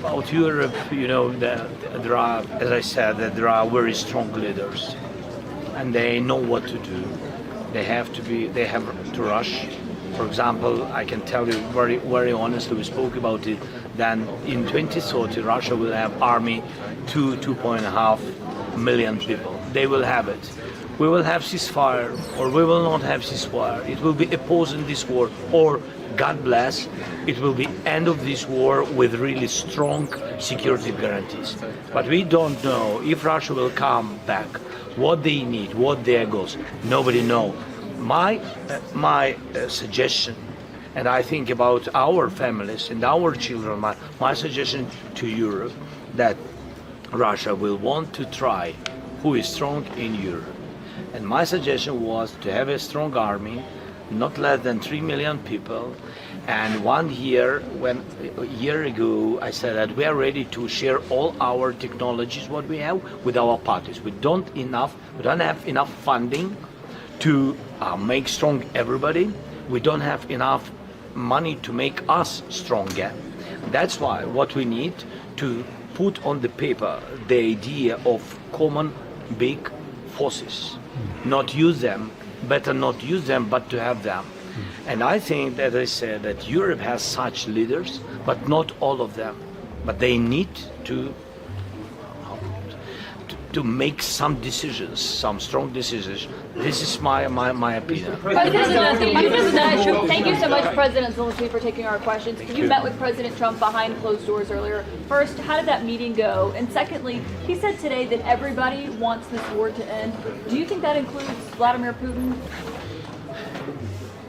About Europe, you know, there are, as I said, that there are very strong leaders, and they know what to do. They have to rush. For example, I can tell you very honestly, we spoke about it, then in 2030 Russia will have army 2.5 million people. They will have it. We will have ceasefire, or we will not have ceasefire. It will be a pause in this war, or God bless, it will be end of this war with really strong security guarantees. But we don't know if Russia will come back, what they need, what their goals. Nobody knows. My suggestion, and I think about our families and our children, my suggestion to Europe, that Russia will want to try who is strong in Europe. And my suggestion was to have a strong army, not less than 3 million people. And 1 year, a year ago, I said that we are ready to share all our technologies, what we have, with our parties. We don't have enough funding to make strong everybody. We don't have enough money to make us stronger. That's why what we need to put on the paper the idea of common big forces. Not use them, better not use them, but to have them. And I think, as I said, that Europe has such leaders, but not all of them. But they need to make some decisions, some strong decisions. This is my opinion. Thank you so much, President Zelensky, for taking our questions. You met with President Trump behind closed doors earlier. First, how did that meeting go? And secondly, he said today that everybody wants this war to end. Do you think that includes Vladimir Putin?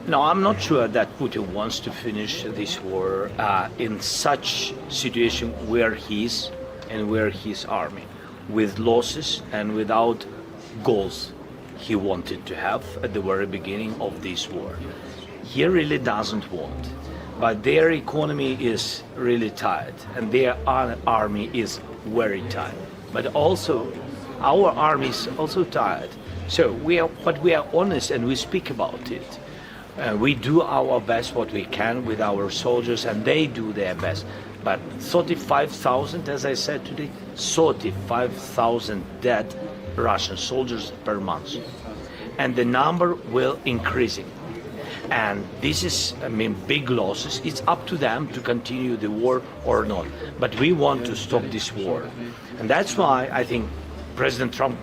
No, I'm not sure that Putin wants to finish this war in such situation where he is and where his army, with losses and without goals he wanted to have at the very beginning of this war. He really doesn't want, but their economy is really tight and their army is very tight. But also, our army is also tired. So we are honest and we speak about it. We do our best what we can with our soldiers, and they do their best. But 35,000, as I said today, 35,000 dead Russian soldiers per month. And the number will increasing. And this is, big losses. It's up to them to continue the war or not. But we want to stop this war. And that's why I think President Trump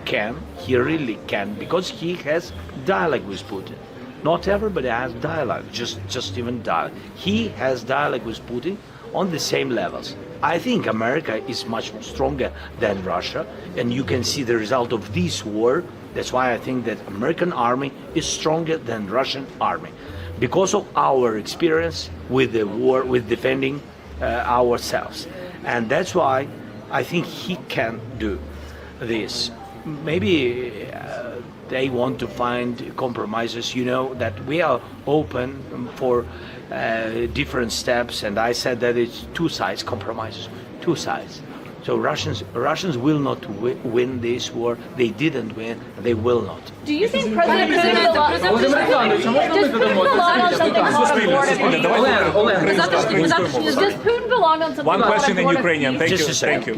he really can, because he has dialogue with Putin. Not everybody has dialogue, just even dialogue. He has dialogue with Putin on the same levels. I think America is much stronger than Russia, and you can see the result of this war. That's why I think that American army is stronger than Russian army, because of our experience with the war, with defending ourselves. And that's why I think he can do this. Maybe they want to find compromises, that we are open for different steps, and I said that it's two sides compromises, two sides. So Russians will not win this war. They didn't win. They will not. Do you think President Putin belongs on something Does Putin belong on something? One question in Ukrainian. Thank you. Thank you.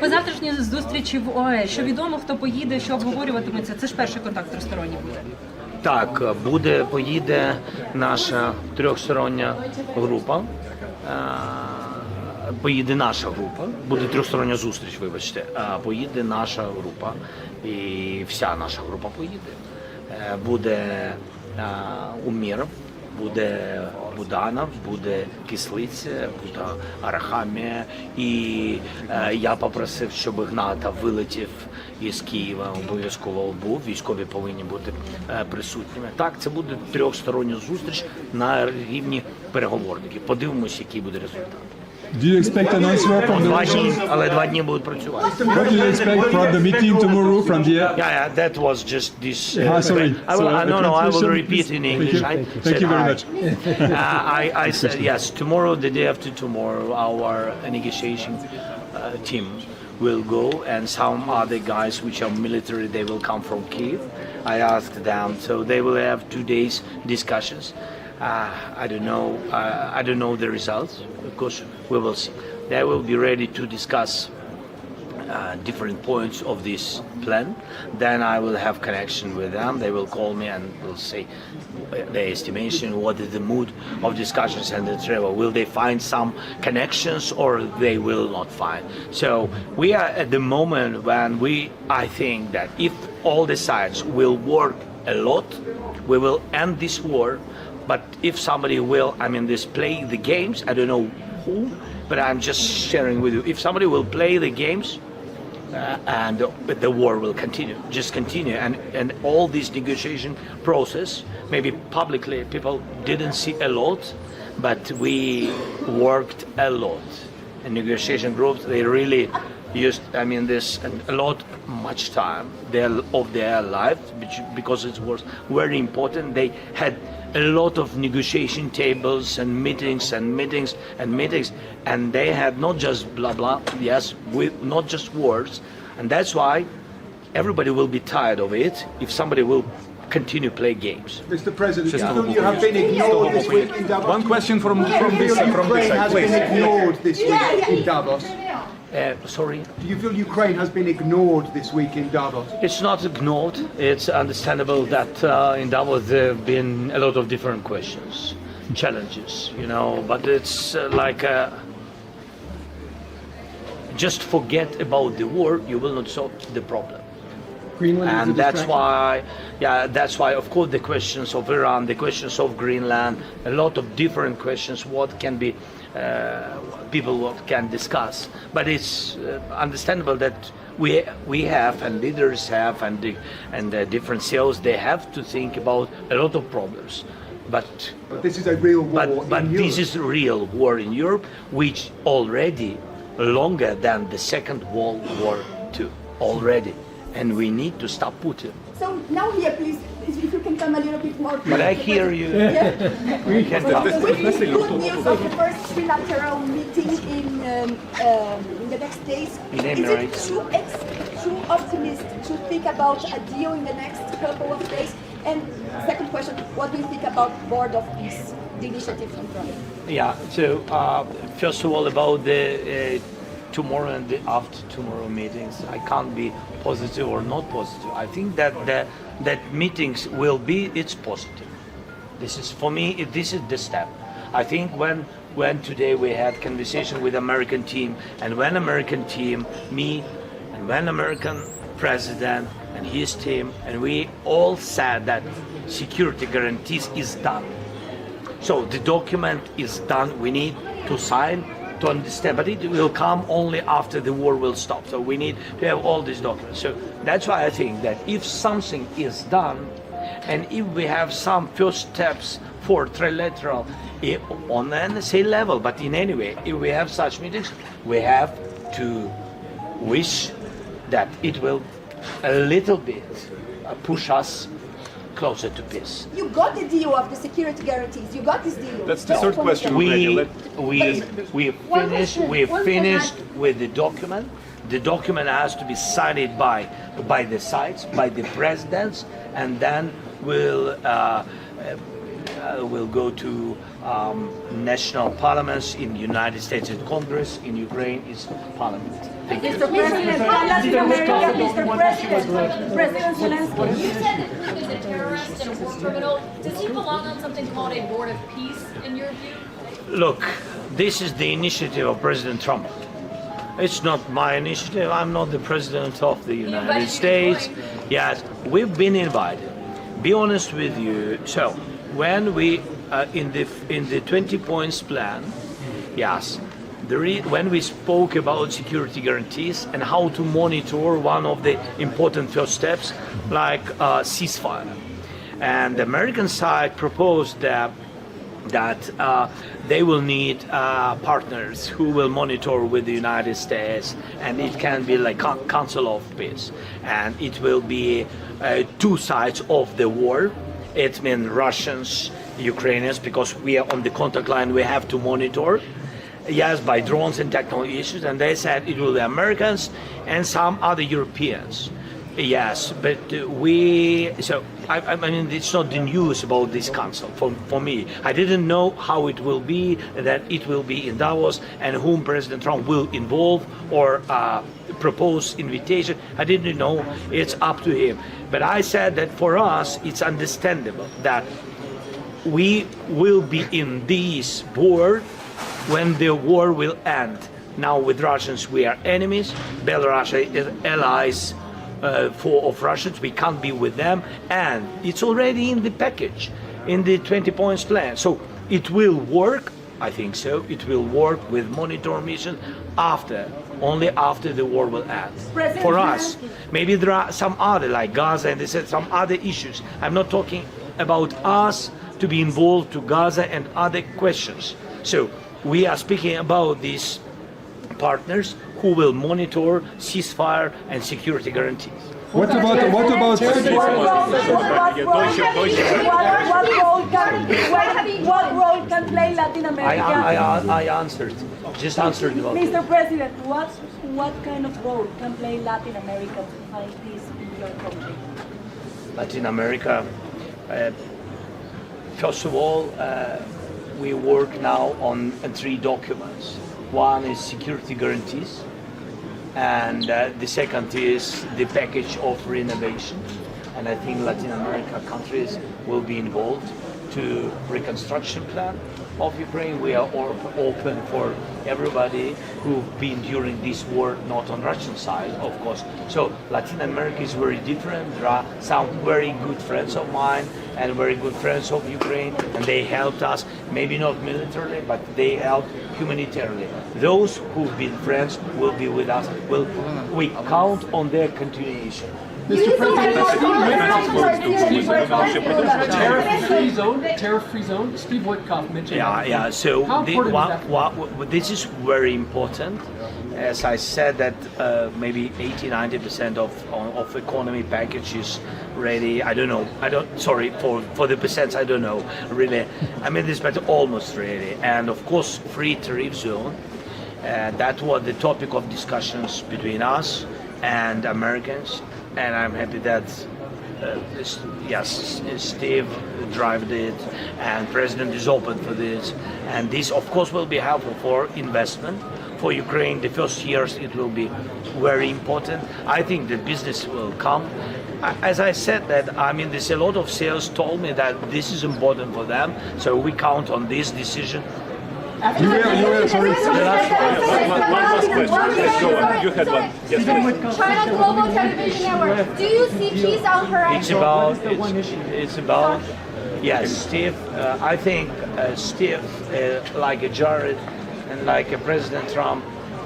По завтрашній зустрічі в ОАЕ, що відомо, хто поїде, що обговорюватиметься, це ж перший контакт тристоронній буде. Так, поїде наша трьохстороння група. Поїде наша група, буде трьохстороння зустріч, вибачте, поїде наша група, і вся наша група поїде. Буде Умєров, буде Буданов, буде Кислиця, буде Арахамія, і я попросив, щоб Гната вилетів із Києва, обов'язково був, військові повинні бути присутніми. Так, це буде трьохстороння зустріч на рівні переговорників. Подивимося, який буде результат. Do you expect an answer from the Russians? Але 2 дні будуть працювати. What do you expect from the meeting tomorrow from the... Yeah, that was just this... sorry. I will repeat in English. Thank you very much. I said, yes, tomorrow, the day after tomorrow, our negotiation team will go, and some other guys which are military, they will come from Kyiv. I asked them, so they will have 2 days discussions. I don't know. I don't know the results. Of course, we will see. They will be ready to discuss different points of this plan. Then I will have connection with them. They will call me and will say their estimation, what is the mood of discussions and the travel. Will they find some connections or they will not find? So we are at the moment when I think that if all the sides will work a lot, we will end this war. But if somebody will, play the games, I don't know who, but I'm just sharing with you. If somebody will play the games, and the war will continue, and all this negotiation process, maybe publicly people didn't see a lot, but we worked a lot. And negotiation groups, they really used, much time of their life, because it was very important. They had a lot of negotiation tables and meetings, and they had not just blah blah, yes, with not just words, and that's why everybody will be tired of it if somebody will continue play games. Mr. President, you have been ignored this week in Davos. One question from this side, Ukraine has been ignored this week in Davos. Sorry? Do you feel Ukraine has been ignored this week in Davos? It's not ignored. It's understandable that in Davos there have been a lot of different questions, challenges, but it's just forget about the war, you will not solve the problem. Greenland is And a that's distraction. that's why, of course, the questions of Iran, the questions of Greenland, a lot of different questions, what can be, people can discuss. But it's understandable that we have, and leaders have, and the different CEOs, they have to think about a lot of problems. But this is a real war but in this Europe. is a real war in Europe, which already longer than the Second World War II, already. And we need to stop Putin. So now here, please, if you can come a little bit more. But I hear you. We can good news of the first trilateral meeting in the next days. In Is Emirates. it too optimistic to think about a deal in the next couple of days? And second question, what do you think about Board of Peace, the initiative from Trump? Yeah, so first of all, about the tomorrow and the after tomorrow meetings, I can't be positive or not positive. I think that that meetings will be, it's positive. This is, for me, this is the step. I think when today we had conversation with American team, and when American team, me, and when American president and his team, and we all said that security guarantees is done. So the document is done. We need to sign to understand, but it will come only after the war will stop. So we need to have all these documents. So that's why I think that if something is done, and if we have some first steps for trilateral on the NSA level, but in any way, if we have such meetings, we have to wish that it will a little bit push us closer to peace. You got the deal of the security guarantees. You got this deal. That's the third question. We finished with the document. The document has to be signed by the sides, by the presidents, and then we'll go to national parliaments in the United States and Congress. In Ukraine is parliament. Thank you. Mr. President, Latin America, Mr. President, President Zelensky. You said that Putin is a terrorist and a war criminal. Does he belong on something called a board of peace, in your view? Look, this is the initiative of President Trump. It's not my initiative. I'm not the president of the United States. Yes, we've been invited. Be honest with you. So, when we in the 20 points plan, yes, when we spoke about security guarantees and how to monitor one of the important first steps, like ceasefire, and the American side proposed that they will need partners who will monitor with the United States, and it can be like Council of Peace, and it will be two sides of the war. It means Russians, Ukrainians, because we are on the contact line, we have to monitor. Yes, by drones and technical issues, and they said it will be Americans and some other Europeans. Yes, but I mean, it's not the news about this council for me. I didn't know how it will be, that it will be in Davos, and whom President Trump will involve or propose invitation. I didn't know. It's up to him. But I said that for us, it's understandable that we will be in this war when the war will end. Now with Russians, we are enemies. Belarus is allies of Russians. We can't be with them, and it's already in the package, in the 20 points plan. So it will work. I think so. It will work with monitor mission only after the war will end. For us, maybe there are some other, like Gaza, and they said some other issues. I'm not talking about us to be involved to Gaza and other questions. So we are speaking about these partners who will monitor ceasefire and security guarantees. What about What role can play Latin America? I answered, just answered about it. Mr. President, what kind of role can play Latin America to find peace in your country? Latin America, first of all, we work now on 3 documents. One is security guarantees, and the second is the package of renovation. And I think Latin America countries will be involved to reconstruction plan of Ukraine. We are open for everybody who've been during this war, not on Russian side, of course. So Latin America is very different. There are some very good friends of mine and very good friends of Ukraine, and they helped us, maybe not militarily, but they helped humanitarianly. Those who've been friends will be with us. We count on their continuation. Mr. President, tariff-free zone. Steve Witkoff mentioned. Yeah. So How important is this is very important. As I said, that maybe 80-90% of economy package is ready. I don't know. Sorry for the percents. I don't know really. I mean this, but almost ready. And of course, free tariff zone. That was the topic of discussions between us and Americans. And I'm happy that Steve drove it, and President is open for this. And this, of course, will be helpful for investment for Ukraine. The first years it will be very important. I think the business will come. As I said that, I mean, there's a lot of sales told me that this is important for them. So we count on this decision. You were sorry. One last question. Let's go on. You had one. Yes, China Global Television Network. Do you see peace on horizon? It's about yes, Steve. I think Steve, like a Jared, and like a President Trump,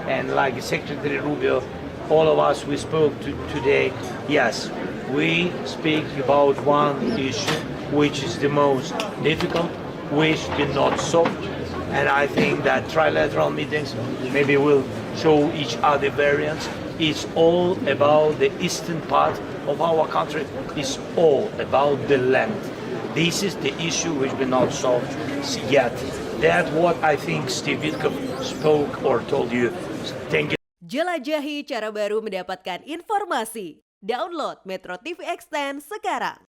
and like Secretary Rubio, all of us we spoke today. Yes, we speak about one issue, which is the most difficult, which did not solve. And I think that trilateral meetings maybe will show each other variants. It's all about the eastern part of our country. It's all about the land. This is the issue which we not solved yet. That's what I think Steve Witkoff spoke or told you. Thank you. Jelajahi cara baru mendapatkan informasi. Download MetroTV Extend sekarang.